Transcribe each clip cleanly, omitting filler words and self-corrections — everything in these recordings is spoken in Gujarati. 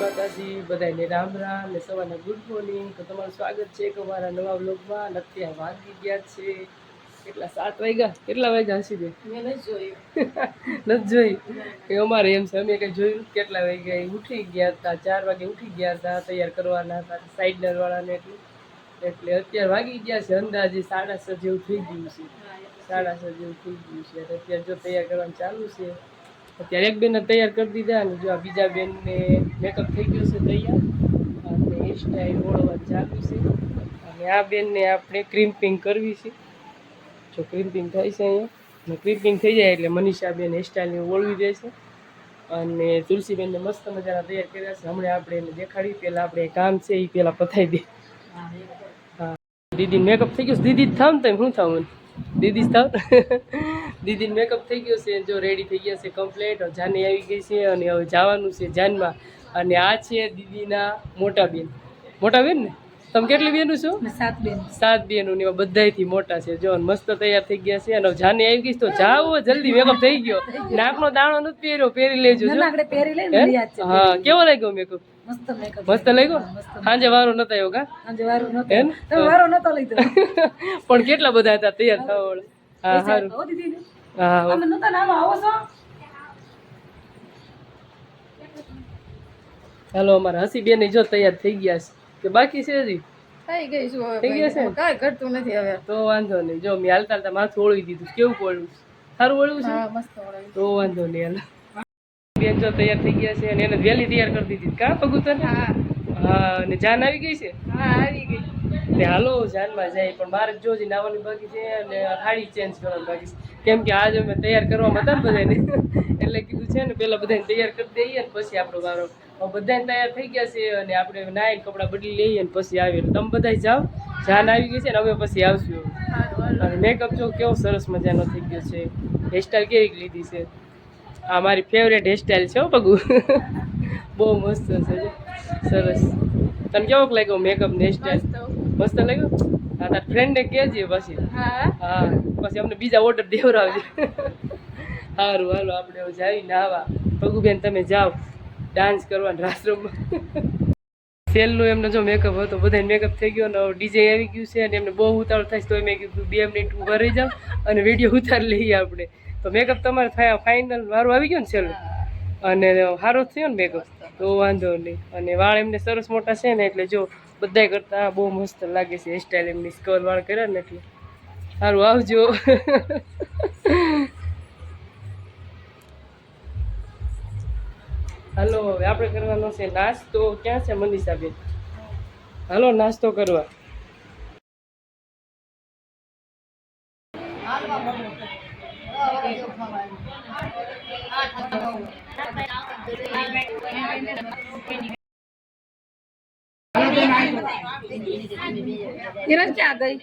માતાજી બધાને રામ રામ ને સવારના ગુડ મોર્નિંગ। તો તમારું સ્વાગત છે એક અમારા નવા વ્લોગમાં। અત્યારે વાગી ગયા છે કેટલા 7 વાગ્યા, કેટલા વાગ્યા હશે બે મેં નથી જોઈ કે અમારે એમ છે, અમે કંઈ જોયું કેટલા વાગ્યા ઉઠી ગયા હતા, 4 વાગે ઉઠી ગયા હતા, તૈયાર કરવાના હતા સાઈડનર વાળાને એટલે અત્યારે વાગી ગયા છે અંદાજે 6:30 જેવું થઈ ગયું છે, 6:30 જેવું થઈ ગયું છે। અત્યારે જો તૈયાર કરવાનું ચાલુ છે। અત્યારે એક બેનને તૈયાર કરી દીધા અને જો આ બીજા બેનને મેકઅપ થઈ ગયો છે તૈયાર અને હેરસ્ટાઈલ ઓળવા ચાલુ છે અને આ બેનને આપણે ક્રિમ્પિંગ કરવી છે। જો ક્રિમ્પિંગ થાય છે અહીંયા અને ક્રિમ્પિંગ થઈ જાય એટલે મનીષા બેન હેરસ્ટાઈલને ઓળવી દેશે અને તુલસીબેનને મસ્ત મજાના તૈયાર કર્યા છે। હમણાં આપણે એને દેખાડી, પહેલાં આપણે કામ છે એ પહેલાં પતાવી દે। હા દીદી મેકઅપ થઈ ગયો, દીદી જ થાવ ને તમે શું થાવ દીદી જ થાવ દીદીને મેકઅપ થઈ ગયો છે, જો રેડી થઈ ગયા છે કમ્પ્લીટ। જાની આવી ગઈ છે અને હવે જવાનું છે જાનમાં। અને આ છે દીદીના મોટા બેન ને તમે કેટલી બેનો છો? 7 બેનો ને એવા બધાયથી મોટા છે। જો મસ્ત તૈયાર થઈ ગયા છે અને જાની આવી ગઈ તો જાઓ જલ્દી, મેકઅપ થઈ ગયો, નાકનો દાણો નથી પહેર્યો, પહેરી લેજો। હા કેવો લાગ્યો મેકઅપ? મસ્ત લાગ્યો। સાંજે વારો નતો આવ્યો કા? પણ કેટલા બધા હતા તૈયાર થવા વાળા? હા સારું, હા હાલો અમારા હસી બેન જો તૈયાર થઈ ગયા છે કે બાકી છે હજી? થઈ ગયા છે, કાંઈ ઘટતું નથી હવે તો વાંધો નહીં। જો મેં હાલતા હાલતા માથું ઓળવી દીધું, કેવું પડ્યું? સારું ઓળવું છે તો વાંધો નહીં। હાલ બેન જો તૈયાર થઈ ગયા છે અને એને વહેલી તૈયાર કરી દીધી કા પગુતર? હા અને જાન આવી ગઈ છે? હા આવી ગઈ। એટલે હાલો જાનમાં જાય પણ બહાર જ જોજી નાવાની બાકી છે અને સાડી ચેન્જ કરવાની બાકી છે, કેમ કે આજે અમે તૈયાર કરવામાં હતા ને બધાને એટલે કીધું છે ને પહેલાં બધાને તૈયાર કરી દઈએ ને પછી આપણો વારો। બધાને તૈયાર થઈ ગયા છે અને આપણે નાઈને કપડાં બદલી લઈએ ને પછી આવીએ। તમે બધા જાઓ, જાન આવી ગઈ છે ને અમે પછી આવશું। અને મેકઅપ જો કેવો સરસ મજાનો થઈ ગયો છે, હેરસ્ટાઈલ કેવી લીધી છે? આ મારી ફેવરેટ હેરસ્ટાઈલ છે હો પગુ બહુ મસ્ત છે, સરસ। તને કેવોક લાગ્યો મેકઅપ ને હેરસ્ટાઈલ? મસ્ત લાગ્યો? હા તાર ફ્રેન્ડને કહેજે પછી, હા પછી અમને બીજા ઓર્ડર દેવડાવજે સારું હાલો આપણે હવે જાવી નાવા। પગુબેન તમે જાઓ ડાન્સ કરવાનું રાસરૂમમાં સેલનું એમને જો મેકઅપ હતો, બધાને મેકઅપ થઈ ગયો ને ડીજે આવી ગયું છે અને એમને બહુ ઉતાવળ થાય તો મેં કીધું 2 મિનિટ ઊભા રહી જાવ અને વિડીયો ઉતારી લઈએ આપણે। તો મેકઅપ તમારે થયા ફાઇનલ વારો આવી ગયો ને સેલ અને સારો થયો ને મેકઅપ તો વાંધો નહીં। અને વાળ એમને સરસ મોટા છે ને એટલે જો બધાય કરતાં બહુ મસ્ત લાગે છે હેરસ્ટાઈલ એમની, સ્કર્લ વાળ કર્યા ને એટલે સારું આવજો હાલો હવે આપણે કરવાનો છે નાસ્તો। ક્યાં છે મનીષાબેન? હાલો નાસ્તો કરવા। ક્યાં ગઈ?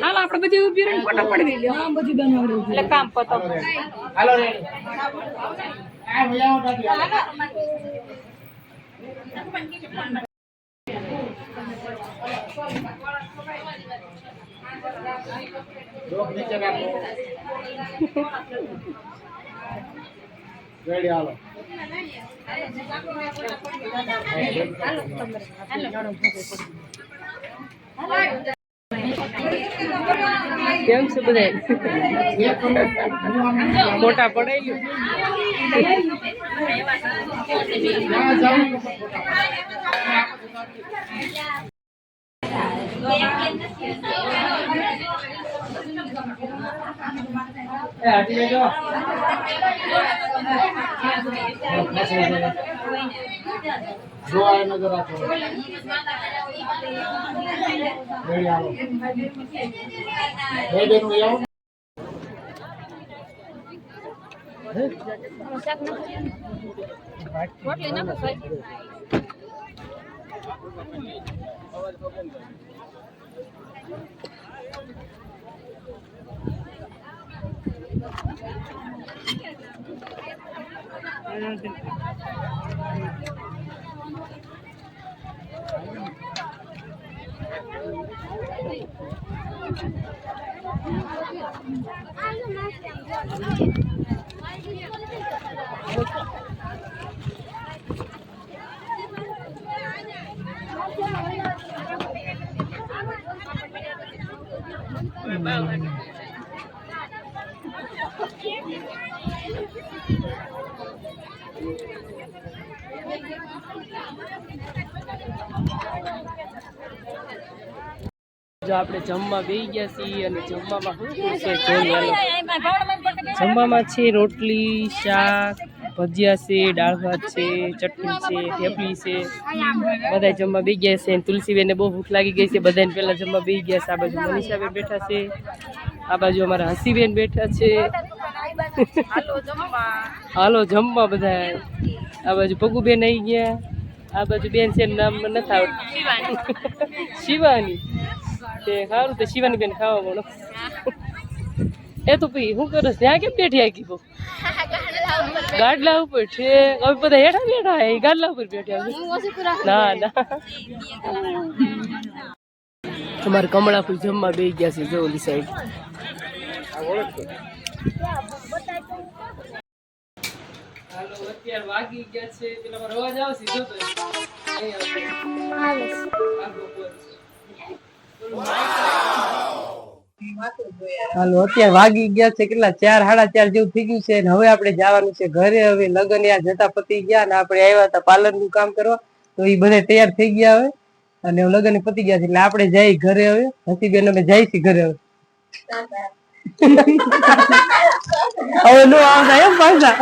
હાલ આપણે બધી ઉભી રહીને ફોટો પડી લે, બધી બનાવડી એટલે કામ પતાવ। હાલો રેડી હાલો કેમ છે બધા? ફોટા પડાઈ જો આપણે જમવા બેસી ગયા છીએ અને જમવામાં શું છે જોઈ જમવામાં છે રોટલી શાક ભજીયા છે દાળ ભાત છે ચટણી છે થેપલી છે બધા જમવા બેસી ગયા છે તુલસીબેનને બહુ ભૂખ લાગી ગઈ છે બધાને પહેલા જમવા બેસી ગયા છે આ બાજુ મનીષાબેન બેઠા છે આ બાજુ અમારા હસીબેન બેઠા છે હાલો જમવા બધા આ બાજુ પગુબેન આવી ગયા આ બાજુ બેન છે નામ નથી આવડતું શિવાની તે સારું તો શિવાની બેન ખાવા મળો એ તો ભાઈ શું કરો ત્યાં કેમ બેઠી આખી બહુ ગાડલા ઉપર છે હવે બધા હેઠા બેઠા હે ગાડલા ઉપર બેઠા ના ના તમારે કમળાપુર જમવા બેસી ગયા છે જો ઓલી સાઈડ હાલો અત્યારે વાગી ગયા છે પેલા મારો અવાજ આવશે જો તો હાલો અત્યારે વાગી ગયા છે કેટલા 4 સાડા 4 જેવું થઈ ગયું છે અને હવે આપણે જવાનું છે ઘરે હવે લગન યા જતા પતી ગયા અને આપણે આવ્યા હતા પાર્લર નું કામ કરવા તો એ બધા તૈયાર થઈ ગયા હવે અને લગન પતી ગયા છે એટલે આપણે જઈ ઘરે હવે હસીબેન અમે જાય છે ઘરે હવે હવે નો આવતા એમ પાછા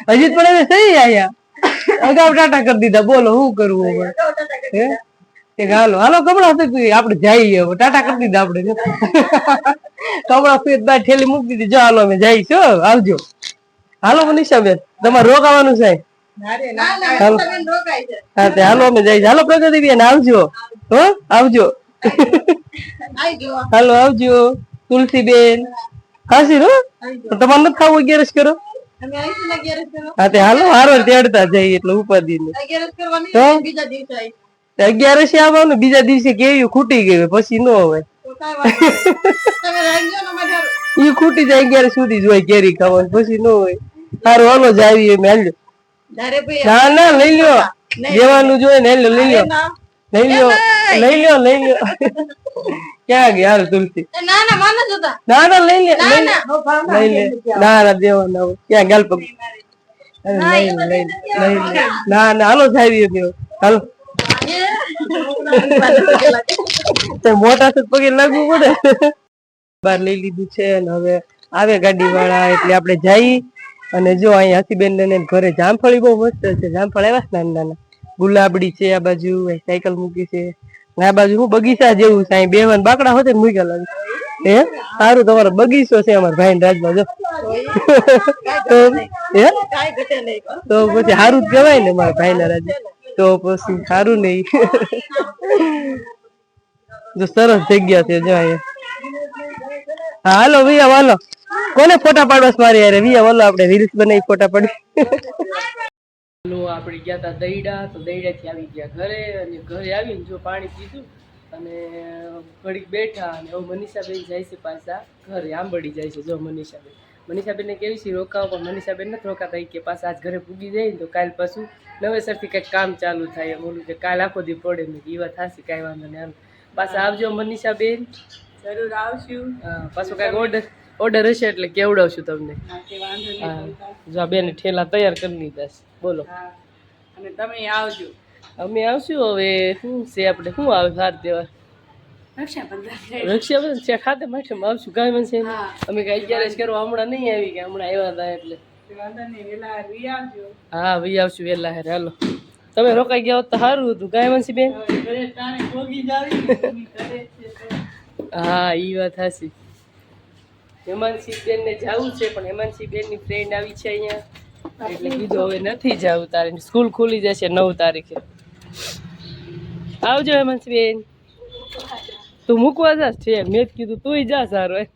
હજી પણ હવે સહી આયા અગાઉ ટાટા કરી દીધા બોલો શું કરવું હવે હાલો હાલો કપડા આપડે જઈએ હવે ટાટા કરી દીધા આપડે કપડા ફેર બાર ઠેલી મૂકી દીધી જો હાલો અમે જઈશું આવજો હાલો મનીષાબેન તમારે રોકાવાનું છે હા તે હાલો અમે જઈશું હાલો પ્રગતિબેન આવજો હો આવજો હાલો આવજો તુલસીબેન હાસી રો તમારે નથી ખાવું 11 કરો હા તે હાલો હારો તેડતા જઈએ એટલે ઉપાધિ ને 11 આવવાનું બીજા દિવસે કેવી ખૂટી ગઈ પછી નો હોય ઈ ખૂટી જાય 11 સુધી જ હોય કેરી ખાવાનું પછી નો હોય સારું હાલો જ આવી એમ હાલજો ના ના લઈ લ્યો દેવાનું જોઈએ ને લઈ લ્યો લઈ લ્યો લઈ લ્યો લઈ લ્યો ક્યાં ગયા હાલ તુલસી ના ના લઈ લે લઈ લે ના ના દેવાના ક્યાં ગાલ પગ ના ના હાલો જાવી ગયો હાલો મોટા પગે લાગવું પડે બાર લઈ લીધું છે અને હવે આવે ગાડી વાળા એટલે આપણે જઈ અને જો અહીંયા હસીબેન ને ઘરે જામફળી બહુ મસ્ત છે જામફળ આવ્યા નાના નાના ગુલાબડી છે આ બાજુ સાયકલ મૂકી છે આ બાજુ હું બગીચા જેવું છે અહીં બેવન બાકડા હોતે મૂક્યા લાગે હે સારું તમારો બગીચો છે અમારા ભાઈ રાજમાં જો તો પછી સારું જ કહેવાય ને મારા ભાઈ ના રાજ તો પછી સારું નહીં જો સરસ જગ્યા છે જો અહીંયા હા હાલો વિયા હાલો કોને ફોટા પાડવા મારી યાર વિયા હાલો આપણે રીલ્સ બનાવી ફોટા પાડી આપણે ગયા હતા દહીડા તો દહીડાથી આવી ગયા ઘરે અને ઘરે આવીને જો પાણી પીધું અને ઘડીક બેઠા અને હવે મનીષાબેન જાય છે પાછા ઘરે આંબળી જાય છે જો મનીષાબેનને કેવી છે રોકાવ પણ મનીષાબેન નથી રોકાતા કે પાછા આજ ઘરે પૂગી જાય ને તો કાલ પાછું નવેસરથી કંઈક કામ ચાલુ થાય એમ ઓલું કે કાલ આખો દી પડે ને એ વાત થશે કાંઈ વાંધો નહીં હાલ પાછા આવજો મનીષાબેન જરૂર આવશું પાછું કાંઈક ઓર્ડર હશે એટલે કેવડાવશું તમને હા જો બેન ઠેલા તૈયાર કરી લીધા છે બોલો અને તમે આવજો અમે આવશું હવે શું છે આપણે શું આવે સાર તહેવાર રક્ષાબંધન છે ખાતે માટે આવશું કાંઈ મને છે અમે કઈ 11 કરવા હમણાં નહીં આવી કે હમણાં આવ્યા હતા એટલે હા વી આવશું વેલા હેર હાલો તમે રોકાઈ ગયા હોત તો સારું હતું કાંઈ મનસી બેન હા ઈ વાત હાસી હેમાંશી બેન ને જવું છે પણ હેમાંશી બેન ની ફ્રેન્ડ આવી છે અહીંયા એટલે કીધું હવે નથી જવું તારે સ્કૂલ ખુલી જશે 9 તારીખે આવજો હેમાંશી બેન તું મૂકવા જા છે મેં કીધું તુંય જા સારું